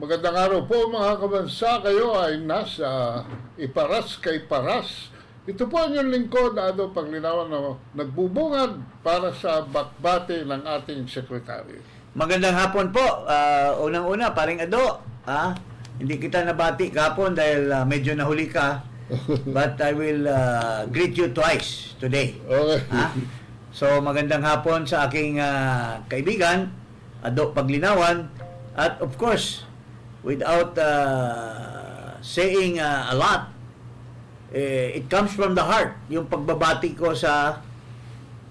Magandang araw po mga kabansa. Kayo ay nasa Iparas kay Paras. Ito po ang inyong lingkod, Ado Paglinawan, na nagbubungad para sa bakbate ng ating sekretary. Magandang hapon po. Unang-una, paring Ado. Hindi kita nabati kahapon dahil medyo nahuli ka. But I will greet you twice today. Okay. So, magandang hapon sa aking kaibigan, Ado Paglinawan. At of course, without saying a lot, it comes from the heart. Yung pagbabati ko sa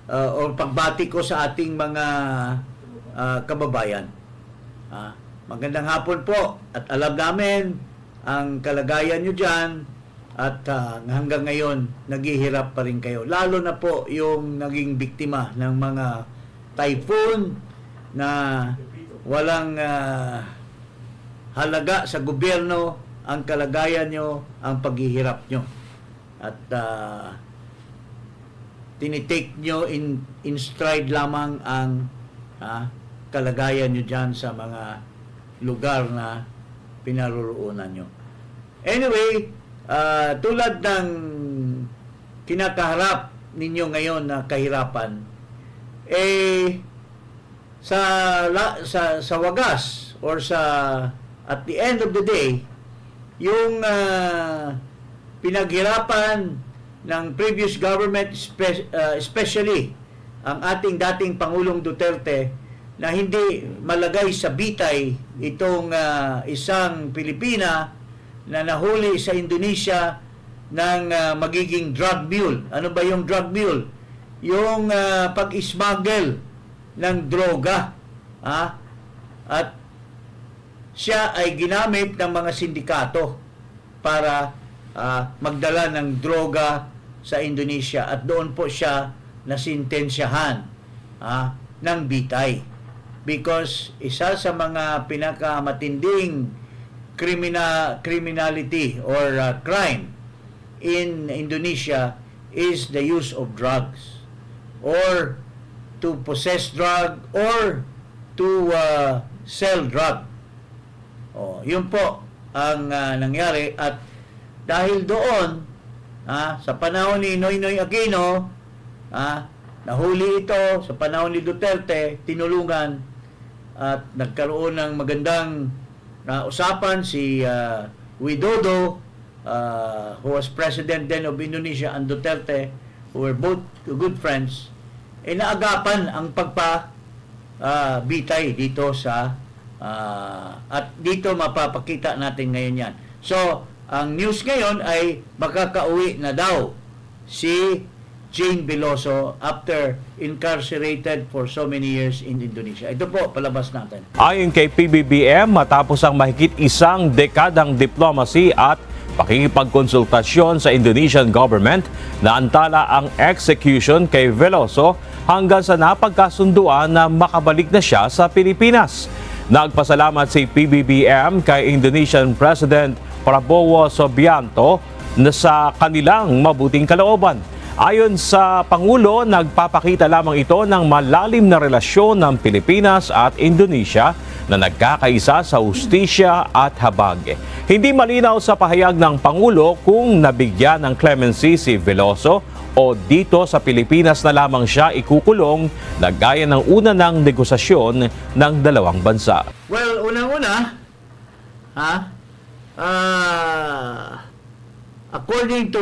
o pagbati ko sa ating mga kababayan. Magandang hapon po at alam namin ang kalagayan nyo dyan at hanggang ngayon naghihirap pa rin kayo. Lalo na po yung naging biktima ng mga typhoon na walang halaga sa gobyerno ang kalagayan nyo, ang paghihirap nyo. At tinitake nyo in stride lamang ang kalagayan nyo dyan sa mga lugar na pinaroroonan nyo. Anyway, tulad ng kinakaharap ninyo ngayon na kahirapan, sa wagas or at the end of the day, yung pinaghirapan ng previous government, especially ang ating dating Pangulong Duterte, na hindi malagay sa bitay itong isang Pilipina na nahuli sa Indonesia ng magiging drug mule. Ano ba yung drug mule? Yung pag-smuggle ng droga. At siya ay ginamit ng mga sindikato para magdala ng droga sa Indonesia at doon po siya nasintensyahan ng bitay. Because isa sa mga pinakamatinding criminality or crime in Indonesia is the use of drugs or to possess drug or to sell drug. Yun po ang nangyari at dahil doon sa panahon ni Noynoy Aquino, nahuli ito sa panahon ni Duterte, tinulungan at nagkaroon ng magandang usapan si Widodo, who was president then of Indonesia, and Duterte, who were both good friends, naagapan ang bitay dito sa at dito mapapakita natin ngayon yan. So, ang news ngayon ay makakauwi na daw si Jane Veloso after incarcerated for so many years in Indonesia. Ito po, palabas natin. Ayon kay PBBM, matapos ang mahigit isang dekadang diplomacy at pakikipagkonsultasyon sa Indonesian government, naantala ang execution kay Veloso hanggang sa napagkasunduan na makabalik na siya sa Pilipinas. Nagpasalamat si PBBM kay Indonesian President Prabowo Subianto na sa kanilang mabuting kalooban. Ayon sa Pangulo, nagpapakita lamang ito ng malalim na relasyon ng Pilipinas at Indonesia na nagkakaisa sa hustisya at habag. Hindi malinaw sa pahayag ng Pangulo kung nabigyan ng clemency si Veloso o dito sa Pilipinas na lamang siya ikukulong na gaya ng una ng negosasyon ng dalawang bansa. Well, unang-una, according to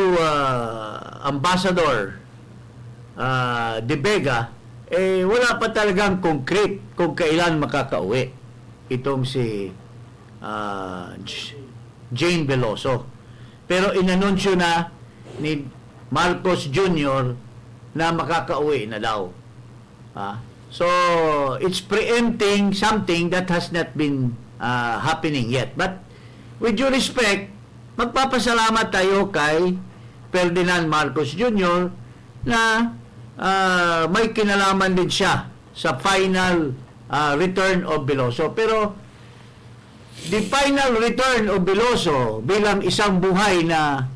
Ambassador De Vega, wala pa talagang concrete kung kailan makakauwi itong si Jane Veloso. Pero inanunsyo na ni Marcos Jr. na makakauwi na daw. So, it's preempting something that has not been happening yet. But, with due respect, magpapasalamat tayo kay Ferdinand Marcos Jr. na may kinalaman din siya sa final return of Veloso. Pero, the final return of Veloso bilang isang buhay na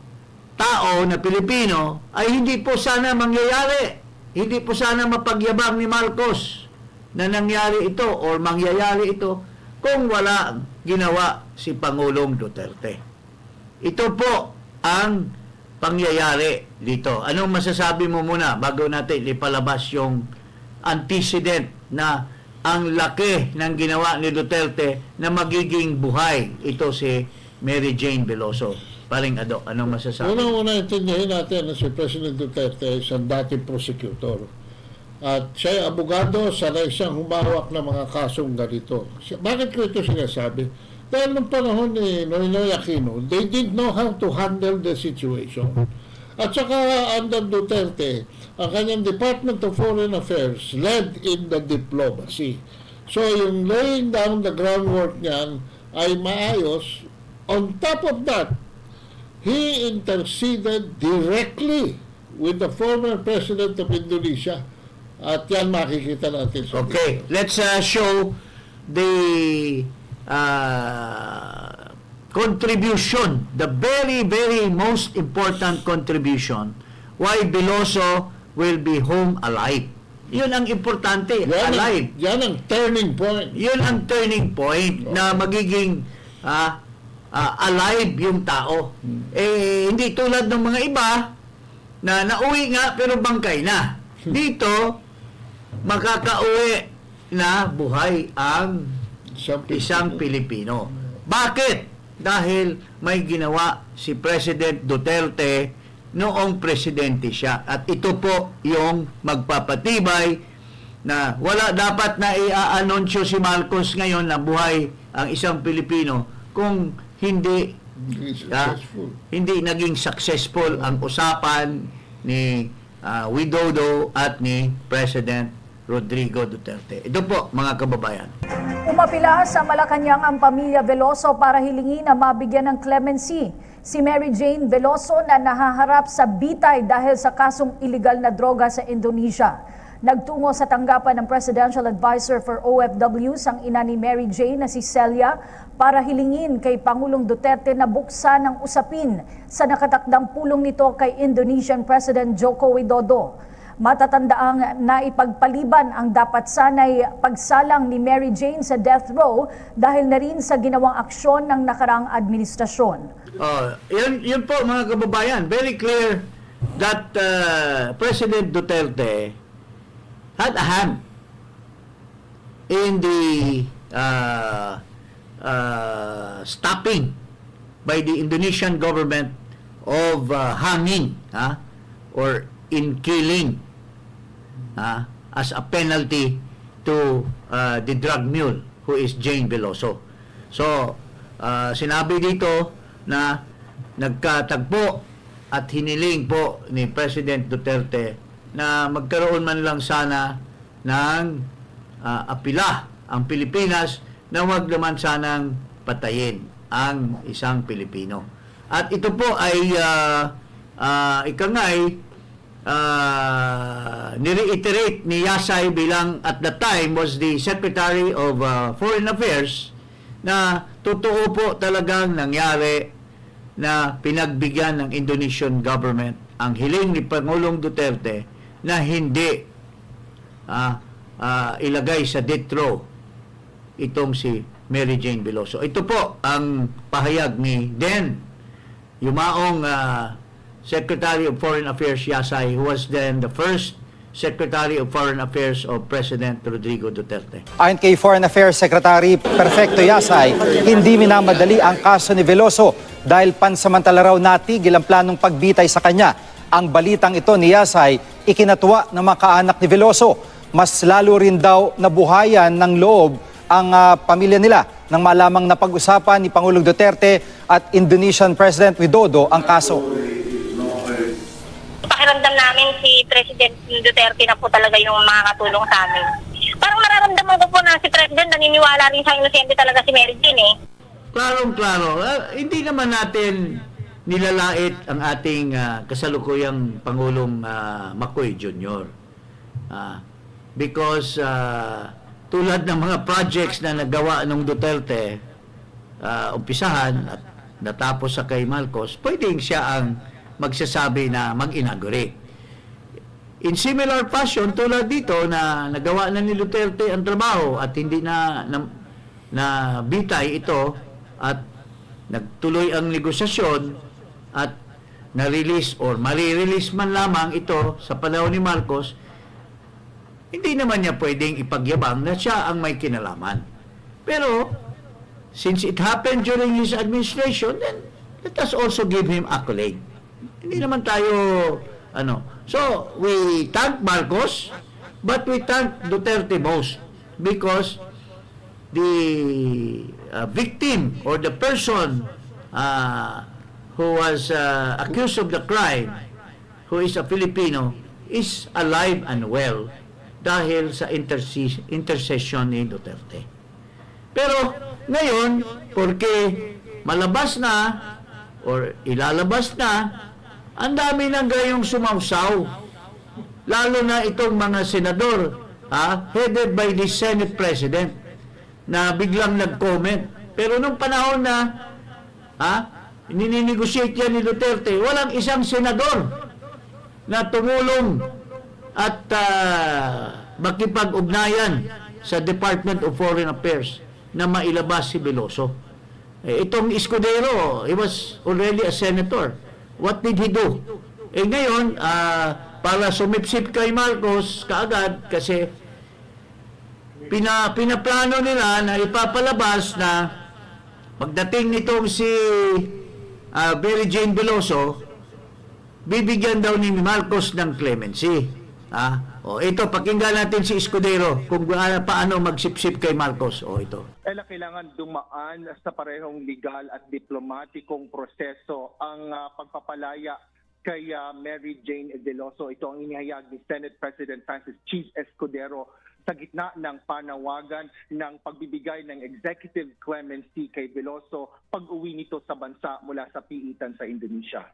tao na Pilipino ay hindi po sana mangyayari. Hindi po sana mapagyabang ni Marcos na nangyari ito or mangyayari ito kung wala ginawa si Pangulong Duterte. Ito po ang pangyayari dito. Anong masasabi mo muna bago natin ipalabas yung antecedent na ang laki ng ginawa ni Duterte na magiging buhay ito si Mary Jane Veloso? Paring Ado, anong masasabi? Una-una intindihin natin na si President Duterte ay isang dating prosecutor. At siya ay abogado, sanay siyang humawak ng mga kasong ganito. Bakit ko ito sinasabi? Dahil nung panahon ni Noynoy Aquino, they didn't know how to handle the situation. At saka under Duterte, ang kanyang Department of Foreign Affairs led in the diplomacy. So yung laying down the groundwork niyan ay maayos. On top of that, he interceded directly with the former President of Indonesia. At yan makikita natin sa Okay, let's show the contribution, the very, very most important contribution why Veloso will be home alive. Yun ang importante, alive. Yan ang turning point. Yun ang turning point na magiging alive yung tao. Hindi tulad ng mga iba na nauwi nga pero bangkay na. Dito, makakauwi na buhay ang isang Pilipino. Bakit? Dahil may ginawa si President Duterte noong presidente siya. At ito po yung magpapatibay na wala dapat na i-anunsyo si Marcos ngayon na buhay ang isang Pilipino kung hindi hindi naging successful ang usapan ni Widodo at ni President Rodrigo Duterte. Ito po, mga kababayan. Umapila sa Malacanang ang pamilya Veloso para hilingin na mabigyan ng clemency si Mary Jane Veloso na nahaharap sa bitay dahil sa kasong iligal na droga sa Indonesia. Nagtungo sa tanggapan ng Presidential Advisor for OFWs ang ina ni Mary Jane na si Celia para hilingin kay Pangulong Duterte na buksan ang usapin sa nakatakdang pulong nito kay Indonesian President Joko Widodo. Matatandaang naipagpaliban ang dapat sanay pagsalang ni Mary Jane sa death row dahil na rin sa ginawang aksyon ng nakaraang administrasyon. Yun po, mga kababayan, very clear that President Duterte had a hand in the stopping by the Indonesian government of hanging or in killing as a penalty to the drug mule who is Jane Veloso. So, sinabi dito na nagkatagpo at hiniling po ni President Duterte na magkaroon man lang sana ng apila ang Pilipinas na huwag naman sanang patayin ang isang Pilipino. At ito po ay nireiterate ni Yasay bilang at that time was the Secretary of Foreign Affairs na totoo po talagang nangyari na pinagbigyan ng Indonesian government ang hiling ni Pangulong Duterte na hindi ilagay sa death row itong si Mary Jane Veloso. Ito po ang pahayag ni yumaong Secretary of Foreign Affairs Yasay, who was then the first Secretary of Foreign Affairs of President Rodrigo Duterte. Ayon kay Foreign Affairs Secretary Perfecto Yasay, hindi minamadali ang kaso ni Veloso dahil pansamantala raw natigil ang planong pagbitay sa kanya. Ang balitang ito ni Yasay, ikinatuwa ng mga kaanak ni Veloso. Mas lalo rin daw nabuhayan ng loob ang pamilya nila nang malamang napag-usapan ni Pangulong Duterte at Indonesian President Widodo ang kaso. Pakiramdam namin si President Duterte na po talaga yung makakatulong sa amin. Parang mararamdaman ko po na si President naniniwala rin sa inosente talaga si Mary Jane eh. Klarong-klaro, hindi naman natin nilalait ang ating kasalukuyang Pangulong Macoy Jr. Because tulad ng mga projects na nagawa ng Duterte, umpisahan at natapos sa kay Marcos, pwedeng siya ang magsasabi na mag-inaugurate. In similar fashion, tulad dito na nagawa na ni Duterte ang trabaho at hindi na na bitay ito at nagtuloy ang negosasyon at na-release or mari-release man lamang ito sa panahon ni Marcos, hindi naman niya pwedeng ipagyabang na siya ang may kinalaman. Pero, since it happened during his administration, then let us also give him accolade. Hindi naman tayo, So, we thank Marcos, but we thank Duterte most because the victim or the person who was accused of the crime, who is a Filipino, is alive and well dahil sa intercession ni Duterte. Pero ngayon, porque malabas na or ilalabas na, ang dami na gayong sumawsaw. Lalo na itong mga senador, headed by the Senate President, na biglang nag-comment. Pero nung panahon na nininegosate yan ni Duterte, walang isang senador na tumulong at makipag-ugnayan sa Department of Foreign Affairs na mailabas si Veloso. Itong Escudero, he was already a senator. What did he do? Ngayon, para sumipsip kay Marcos kaagad kasi pinaplano nila na ipapalabas na pagdating nitong si Mary Jane Veloso, bibigyan daw ni Marcos ng clemency. Ito, pakinggan natin si Escudero kung paano magsipsip kay Marcos. Ito. Kailangan dumaan sa parehong legal at diplomatikong proseso ang pagpapalaya kay Mary Jane Veloso. Ito ang inihayag ni Senate President Francis Cheese Escudero sa gitna ng panawagan ng pagbibigay ng executive clemency kay Veloso pag-uwi nito sa bansa mula sa piitan sa Indonesia.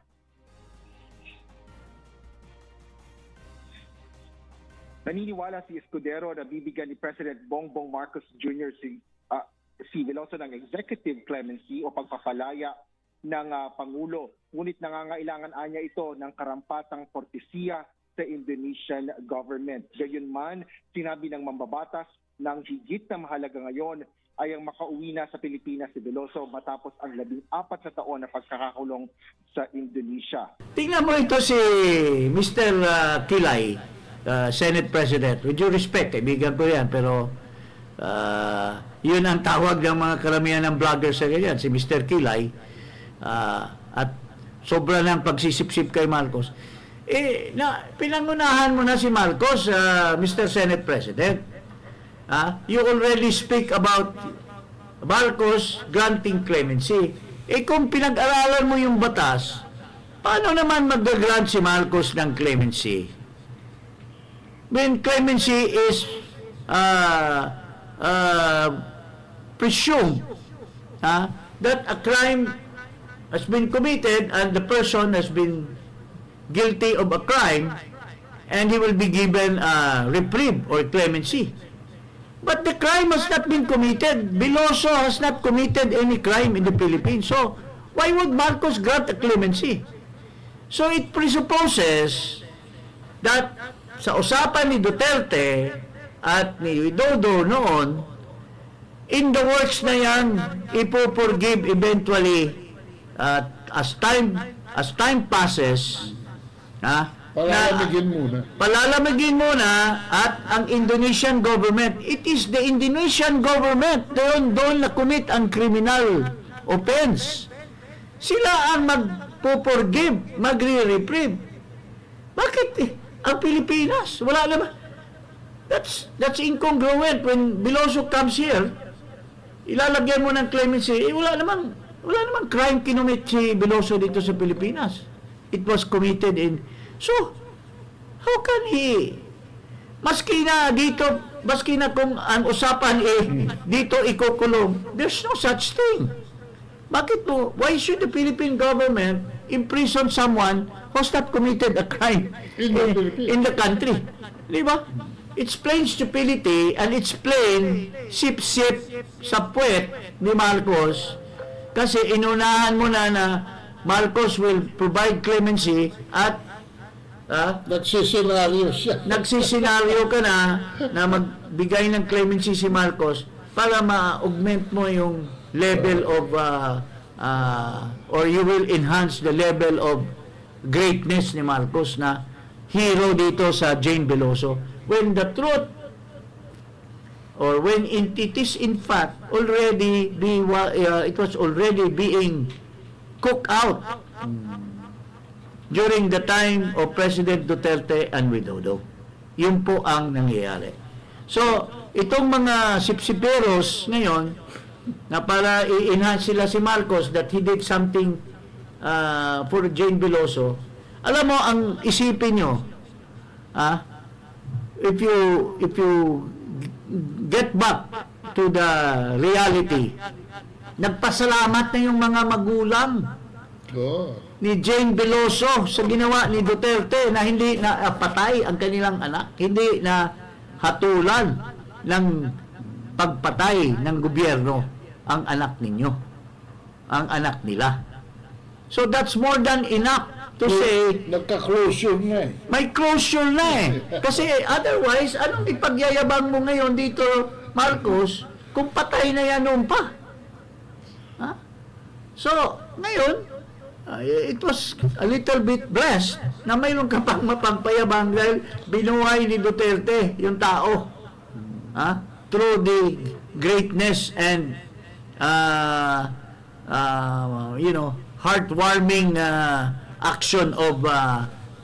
Naniniwala si Escudero na bibigyan ni President Bongbong Marcos Jr. si Veloso ng executive clemency o pagpapalaya ng Pangulo. Ngunit nangangailangan anya ito ng karampatang kortesiya sa Indonesian government. Gayunman, sinabi ng mambabatas ng higit na mahalaga ngayon ay ang makauwi na sa Pilipinas si Veloso matapos ang 14 na taon na pagkakakulong sa Indonesia. Tingnan mo ito si Mr. Kilay, Senate President. With due respect, kaibigan ko yan, pero yun ang tawag ng mga karamihan ng vloggers sa ganyan, si Mr. Kilay, at sobra ng pagsisipsip kay Marcos. Pinangunahan mo na si Marcos, Mr. Senate President. You already speak about Marcos granting clemency. Kung pinag-aralan mo yung batas, paano naman mag-grant si Marcos ng clemency? When clemency is presumed that a crime has been committed and the person has been guilty of a crime and he will be given reprieve or clemency. But the crime has not been committed. Veloso has not committed any crime in the Philippines. So, why would Marcos grant a clemency? So, it presupposes that sa usapan ni Duterte at ni Widodo noon, in the works na yan, ipo-forgive eventually as time passes, palalamigin muna at ang Indonesian government, it is the Indonesian government doon na commit ang criminal offense. Sila ang magpo-forgive, magre-reprieve. Bakit ang Pilipinas? Wala naman. That's incongruent. When Veloso comes here, ilalagyan mo ng clemency, wala naman crime kinumit si Veloso dito sa Pilipinas. It was committed in... So, how can he... Maski na kung ang usapan dito ikukulong, there's no such thing. Bakit po? Why should the Philippine government imprison someone who's not committed a crime in the country? Di ba? It's plain stupidity and it's plain sip-sip sa puwet ni Marcos kasi inunahan mo na Marcos will provide clemency at nagsisenaryo siya. Nagsisenaryo ka na magbigay ng clemency si Marcos para ma-augment mo yung level of or you will enhance the level of greatness ni Marcos na hero dito sa Jane Veloso, when the truth or when it is in fact already it was already being cooked out during the time of President Duterte and Widodo. Yun po ang nangyayari. So, itong mga sipsiperos ngayon, na para i-enhance sila si Marcos that he did something for Jane Veloso, alam mo, ang isipin nyo, if you get back to the reality, nagpasalamat na yung mga magulang Oh. ni Jane Veloso sa ginawa ni Duterte na hindi na patay ang kanilang anak, hindi na hatulan ng pagpatay ng gobyerno ang anak ninyo, ang anak nila. So that's more than enough to say Nagka-closure na eh. may closure na eh. Kasi otherwise, anong ipagyayabang mo ngayon dito, Marcos, kung patay na yan noon pa? Ha? So, ngayon, it was a little bit blessed na mayroon ka pang mapagpayabang dahil binuhay ni Duterte yung tao. Through the greatness and heartwarming action of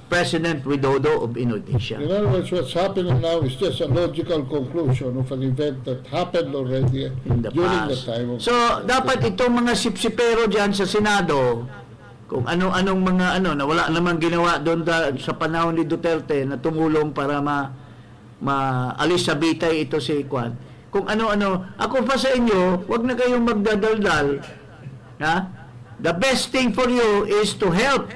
President Widodo of Indonesia. In other words, what's happening now is just a logical conclusion of an event that happened already In the during the past. time of... So, dapat itong mga sipsipero dyan sa Senado, kung ano-anong mga na wala namang ginawa doon sa panahon ni Duterte na tumulong para maalis sa bitay ito si Kwan. Kung ano-ano, ako pa sa inyo, wag na kayong magdadaldal. The best thing for you is to help.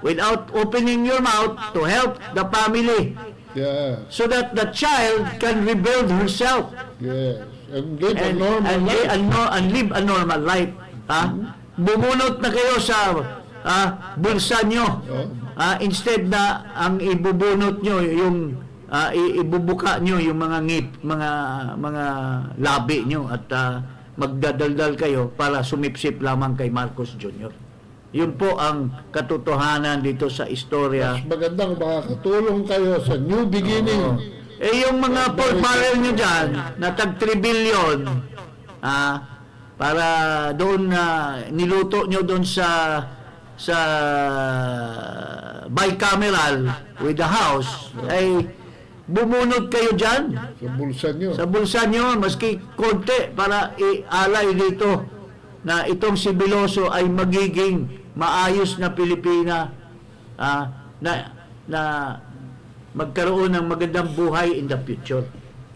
Without opening your mouth, to help the family. Yeah, So that the child can rebuild herself. yes. And live a and, normal and, life. and live a normal life. Bumunot na kayo sa bulsa nyo. Instead na ang ibubunot nyo, yung ibubuka nyo yung mga mga labi nyo at magdadaldal kayo para sumipsip lamang kay Marcos Jr. Yun po ang katotohanan dito sa istorya. Mas magandang makakatulong kayo sa new beginning. Yung mga pork barrel nyo dyan, na tag 3 billion, para doon niluto nyo doon sa bicameral with the house, ay bumunod kayo dyan Sa bulsa nyo. sa bulsa nyo, maski konti, para ialay dito na itong si Veloso ay magiging maayos na Pilipina, na magkaroon ng magandang buhay in the future.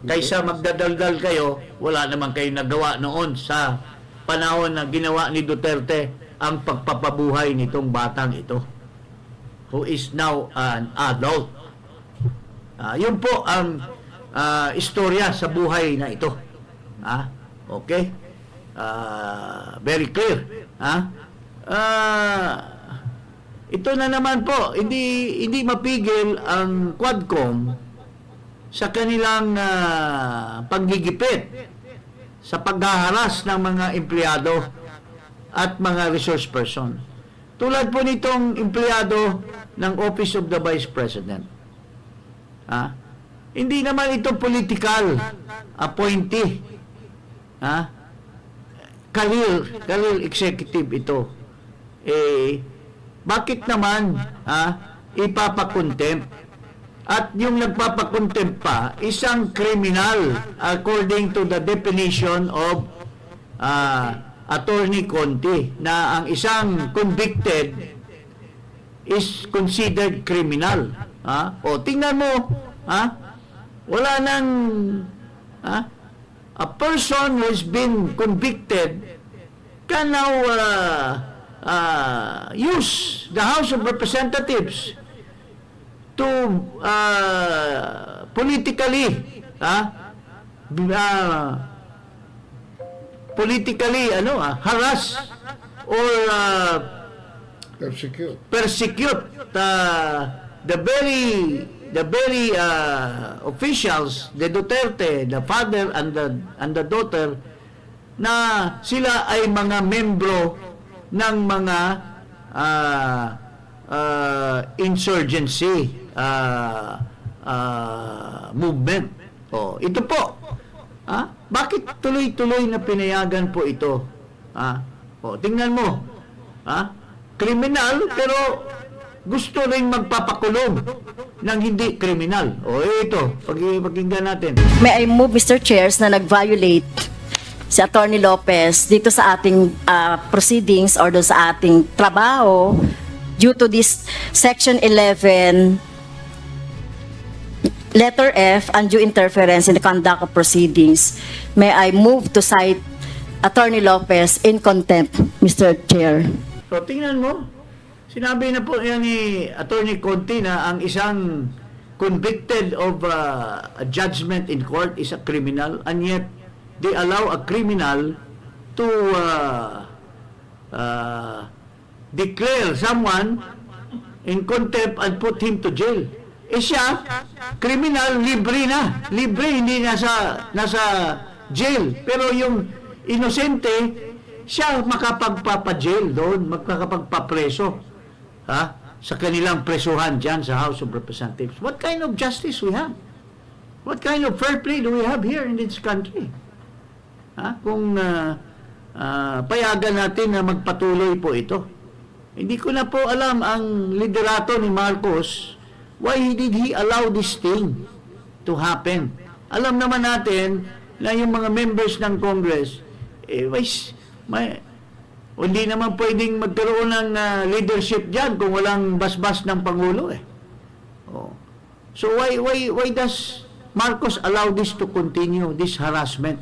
Kaysa magdadaldal kayo, wala naman kayo nagawa noon sa panahon na ginawa ni Duterte ang pagpapabuhay nitong batang ito, who is now an adult. Yun po ang istorya sa buhay na ito. Okay? Very clear. Ito na naman po, hindi mapigil ang Quadcom sa kanilang paggigipit sa paghaharas ng mga empleyado at mga resource person. Tulad po nitong empleyado ng Office of the Vice President. Hindi naman ito political appointee. Career executive ito. Bakit naman ipapakontempt? At yung nagpapakontempt pa, isang criminal according to the definition of Attorney Conti, na ang isang convicted is considered criminal. O tingnan mo, wala nang a person who has been convicted can now use the House of Representatives to politically harass or persecute the the very officials, the Duterte, the father and the daughter, na sila ay mga membro ng mga insurgency movement. Oh, ito po. Bakit tuloy-tuloy na pinayagan po ito? Oh, tingnan mo. Kriminal pero gusto ring magpapakulong ng hindi kriminal. O ito, pakinggan natin. May I move, Mr. Chairs, na nag-violate si Attorney Lopez dito sa ating proceedings or doon sa ating trabaho due to this Section 11, letter F, undue interference in the conduct of proceedings. May I move to cite Attorney Lopez in contempt, Mr. Chair. So, tingnan mo. Sinabi na po yan ni Attorney Conti na ang isang convicted of a judgment in court is a criminal, and yet they allow a criminal to declare someone in contempt and put him to jail. Siya, criminal, libre na. Libre, hindi nasa jail. Pero yung inosente, siya makapagpapajail doon, makapagpapreso. Sa kanilang presuhan dyan sa House of Representatives. What kind of justice we have? What kind of fair play do we have here in this country? Kung payagan natin na magpatuloy po ito. Hindi ko na po alam ang liderato ni Marcos, why did he allow this thing to happen? Alam naman natin na yung mga members ng Congress, hindi naman pwedeng magkaroon ng leadership dyan kung walang basbas ng Pangulo eh. So why does Marcos allow this to continue, this harassment,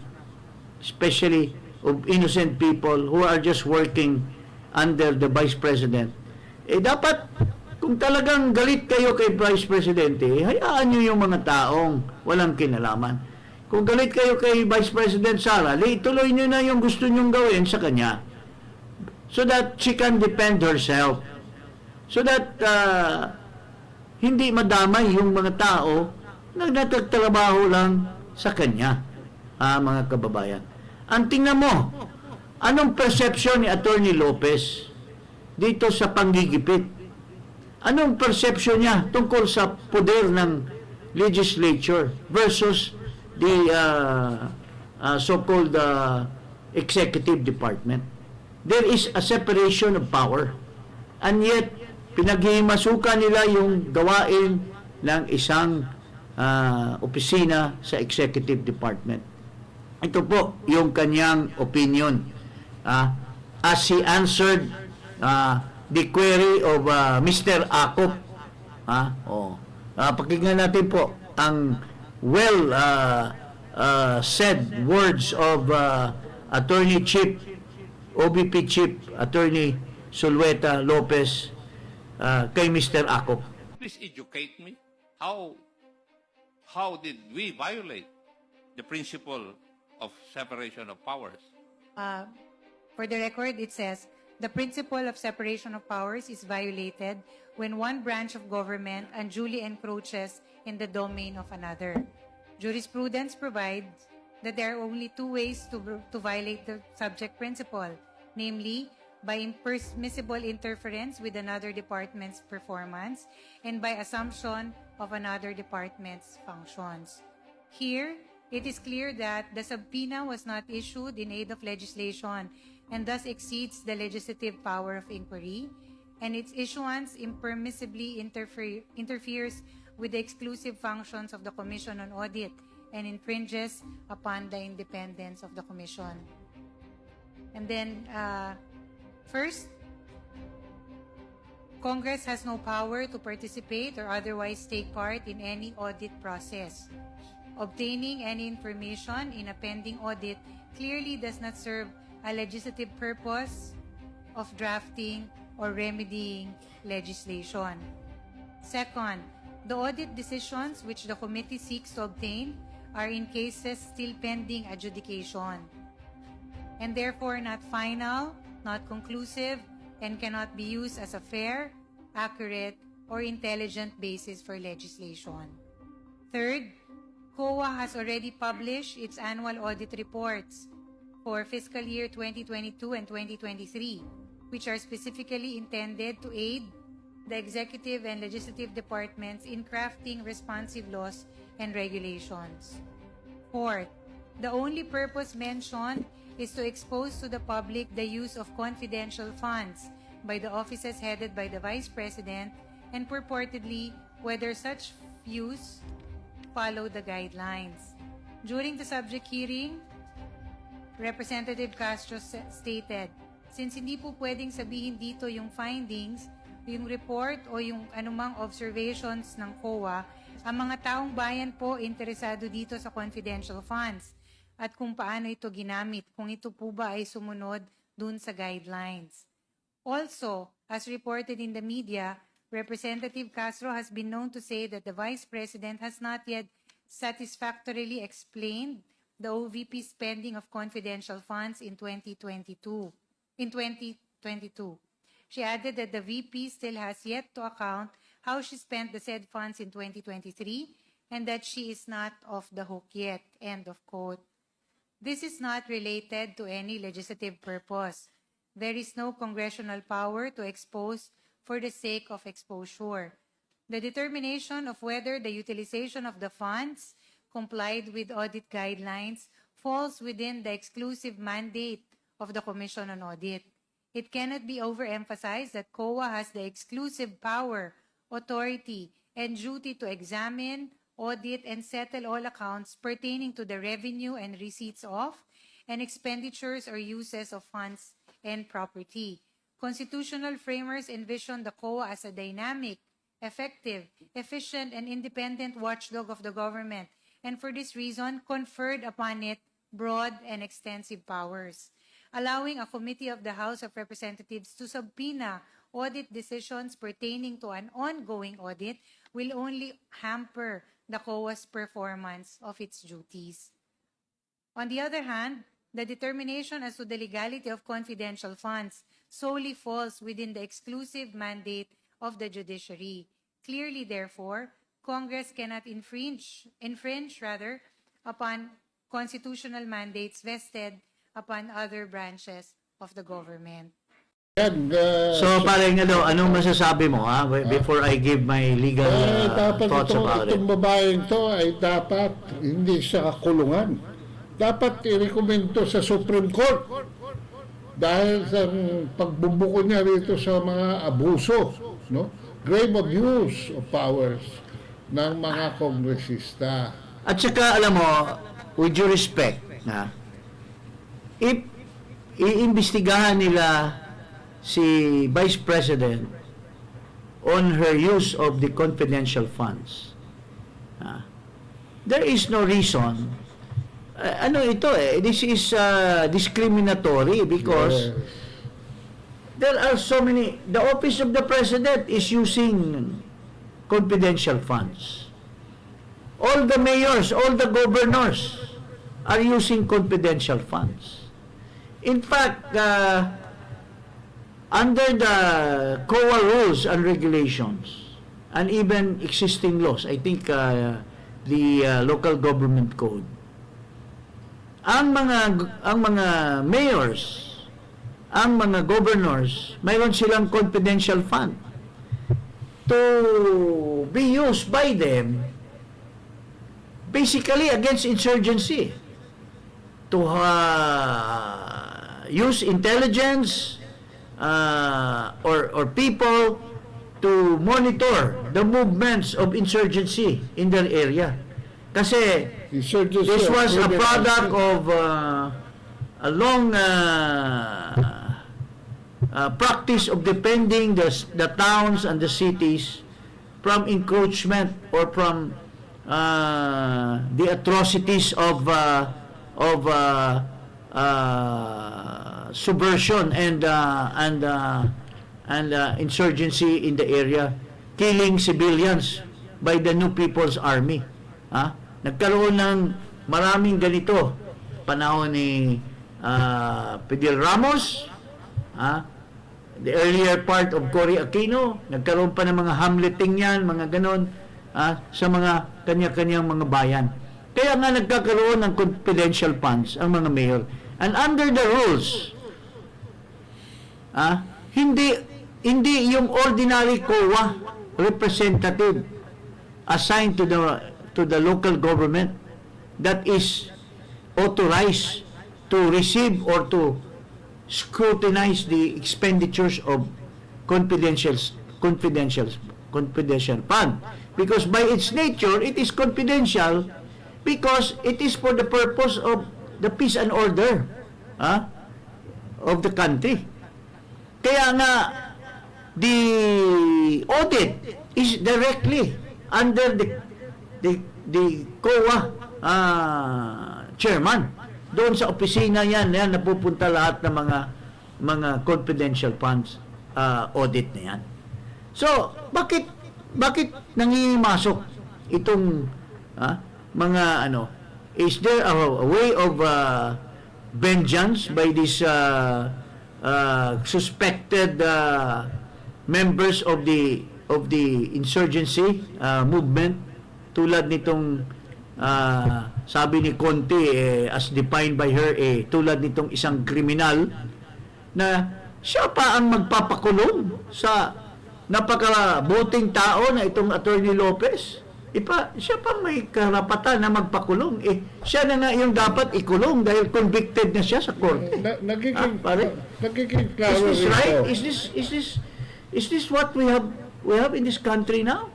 especially of innocent people who are just working under the Vice President? Dapat, kung talagang galit kayo kay Vice Presidente, hayaan nyo yung mga taong walang kinalaman. Kung galit kayo kay Vice President Sara, ituloy nyo na yung gusto nyong gawin sa kanya, so that she can defend herself. So that hindi madamay yung mga tao na nagtatrabaho lang sa kanya, mga kababayan. Ang tingnan mo, anong perception ni Attorney Lopez dito sa panggigipit? Anong perception niya tungkol sa poder ng legislature versus the so-called executive department? There is a separation of power. And yet, pinaghihimasukan nila yung gawain ng isang opisina sa executive department. Ito po yung kanyang opinion. As he answered the query of Mr. Akop. Pakinggan natin po ang said words of Attorney Chief OBP Chief Attorney Sulweta Lopez kay Mr. Akop. Please educate me. How did we violate the principle of separation of powers? For the record, it says, the principle of separation of powers is violated when one branch of government unduly encroaches in the domain of another. Jurisprudence provides that there are only two ways to violate the subject principle, namely, by impermissible interference with another department's performance and by assumption of another department's functions. Here, it is clear that the subpoena was not issued in aid of legislation and thus exceeds the legislative power of inquiry, and its issuance impermissibly interferes with the exclusive functions of the Commission on Audit and infringes upon the independence of the Commission. And then, first, Congress has no power to participate or otherwise take part in any audit process. Obtaining any information in a pending audit clearly does not serve a legislative purpose of drafting or remedying legislation. Second, the audit decisions which the committee seeks to obtain are in cases still pending adjudication and therefore not final, not conclusive, and cannot be used as a fair, accurate, or intelligent basis for legislation. Third, COA has already published its annual audit reports for fiscal year 2022 and 2023, which are specifically intended to aid the executive and legislative departments in crafting responsive laws and regulations. Fourth, the only purpose mentioned is to expose to the public the use of confidential funds by the offices headed by the Vice President and purportedly whether such use follow the guidelines. During the subject hearing, Representative Castro stated, since hindi po pwedeng sabihin dito yung findings, yung report o yung anumang observations ng COA, ang mga taong bayan po interesado dito sa confidential funds at kung paano ito ginamit, kung ito po ba ay sumunod dun sa guidelines. Also, as reported in the media, Representative Castro has been known to say that the Vice President has not yet satisfactorily explained the OVP spending of confidential funds in 2022. She added that the VP still has yet to account how she spent the said funds in 2023 and that she is not off the hook yet. End of quote. This is not related to any legislative purpose. There is no congressional power to expose for the sake of exposure. The determination of whether the utilization of the funds complied with audit guidelines falls within the exclusive mandate of the Commission on Audit. It cannot be overemphasized that COA has the exclusive power, authority, and duty to examine, audit, and settle all accounts pertaining to the revenue and receipts of, and expenditures or uses of funds and property. Constitutional framers envision the COA as a dynamic, effective, efficient, and independent watchdog of the government, and for this reason conferred upon it broad and extensive powers, allowing a committee of the House of Representatives to subpoena audit decisions pertaining to an ongoing audit will only hamper the COA's performance of its duties. On the other hand, the determination as to the legality of confidential funds solely falls within the exclusive mandate of the judiciary. Clearly, therefore, Congress cannot infringe upon constitutional mandates vested upon other branches of the government. Yan, So parang anong masasabi mo before I give my legal dapat thoughts about it? itong babaeng to ay dapat hindi sa kulungan. Dapat i-recommend to sa Supreme Court dahil sa pagbubuko niya rito sa mga abuso, no? Grave abuse of powers ng mga kongresista. At saka, alam mo, with due respect, if iimbestigahan nila si Vice President on her use of the confidential funds, there is no reason. This is discriminatory because there are so many. The office of the President is using confidential funds. All the mayors, all the governors are using confidential funds. In fact, under the COA rules and regulations, and even existing laws, I think the local government code, ang mga mayors, ang mga governors, mayroon silang confidential fund to be used by them basically against insurgency, to use intelligence or people to monitor the movements of insurgency in their area. Kasi this was a product of a long practice of defending the towns and the cities from encroachment or from the atrocities of subversion and insurgency in the area, killing civilians by the New People's Army. Nagkaroon ng maraming ganito panahon ni Fidel Ramos, the earlier part of Cory Aquino, nagkaroon pa ng mga hamleting yan, mga ganon, sa mga kanya-kanyang mga bayan. Kaya nga nagkakaroon ng confidential funds ang mga mayor. And under the rules, hindi yung ordinary COA representative assigned to the local government that is authorized to receive or to scrutinize the expenditures of confidential fund, because by its nature it is confidential, because it is for the purpose of the peace and order of the country. Kaya nga the audit is directly under the COA chairman. Doon sa opisina yan napupunta lahat ng mga confidential funds audit na yan. So, bakit nangimasok itong mga is there a way of vengeance by these suspected members of the insurgency movement, tulad nitong sabi ni Conte, as defined by her, tulad nitong isang kriminal na siya pa ang magpapakulong sa napakabuting tao na itong Attorney Lopez. Siya pa may karapatan na magpakulong. Siya na nga yung dapat ikulong dahil convicted na siya sa korte. Nagiging Is klaro this right? rito. Is this what we have in this country now?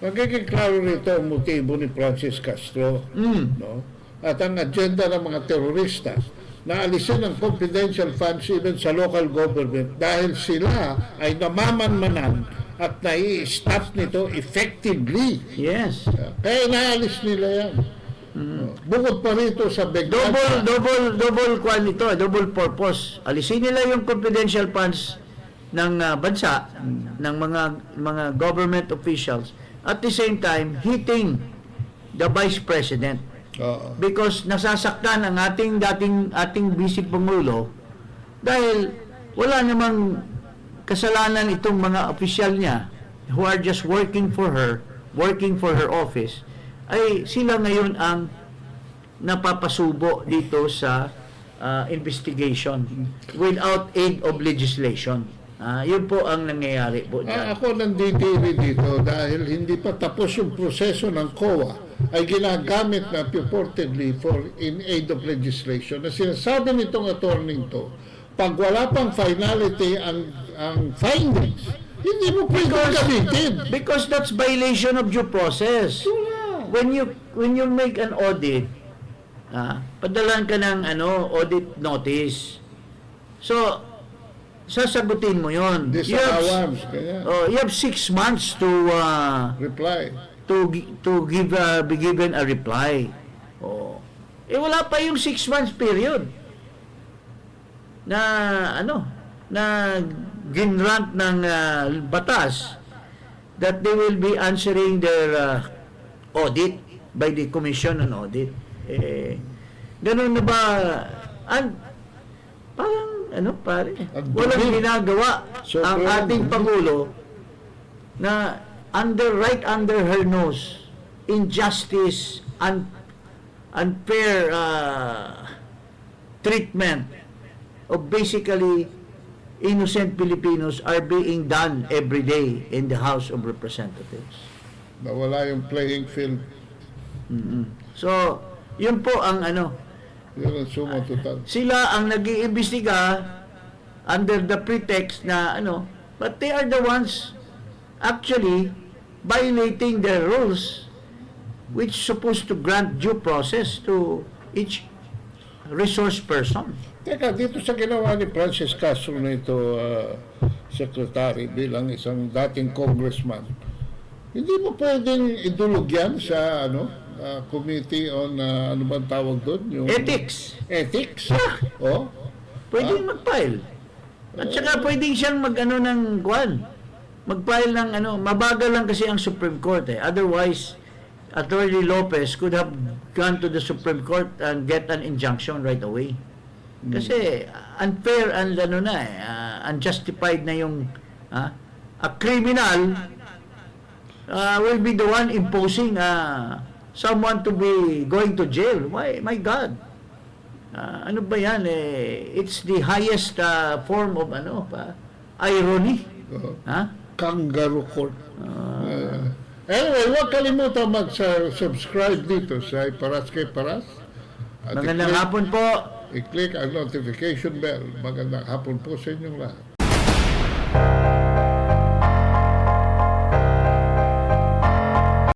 Nagiging klaro rito ang motibo ni Francis Castro. No? At ang agenda ng mga terorista na alisin ang confidential funds even sa local government dahil sila ay namamanmanan at nai-stop nito effectively. Yes. Kaya naalis nila yan. Bukod pa rito sa double purpose. Alisin nila yung confidential funds ng bansa, ng mga government officials, at the same time hitting the Vice President. Because nasasaktan ang ating Vice Pangulo dahil wala namang kasalanan itong mga opisyal niya who are just working for her office, ay sila ngayon ang napapasubo dito sa investigation without aid of legislation. Yun po ang nangyayari po dyan. Ako nanditiri dito dahil hindi pa tapos yung proseso ng COA ay ginagamit na purportedly in aid of legislation. Na sinasabi nitong attorney to, pag wala pang finality ang findings, hindi mo pwede gamitin. Because that's violation of due process. When you make an audit, padalan ka ng audit notice. So, sasagutin mo yon. You have 6 months to reply. To be given a reply. Wala pa yung 6 months period na ginrant ng batas that they will be answering their audit by the Commission on Audit. Ganun na ba? Parang walang ginagawa ang ating Pangulo na right under her nose, injustice, unfair treatment of basically innocent Filipinos are being done every day in the House of Representatives. Nawala yung playing field. So, yun po ang Yun ang suma total. sila ang nag-iimbestiga under the pretext na but they are the ones actually violating the rules which supposed to grant due process to each resource person. Teka, dito sa ginawa ni Francis Castro na ito, secretary, bilang isang dating congressman, hindi mo pwedeng idulog yan sa committee on ano bang tawag doon? Yung Ethics. Ethics? Pwedeng mag-file. At saka pwedeng siyang mag-file ng mabagal lang kasi ang Supreme Court Otherwise, Attorney Lopez could have gone to the Supreme Court and get an injunction right away. Kasi unfair and unjustified na yung a criminal will be the one imposing someone to be going to jail. Why, my God. Ano ba yan? It's the highest form of irony. Kangaroo court. Anyway, huwag kalimutan mag-subscribe dito sa Iparas kay Paras. At Magandang hapon po. i-click ang notification bell. Magandang hapon po sa inyong lahat.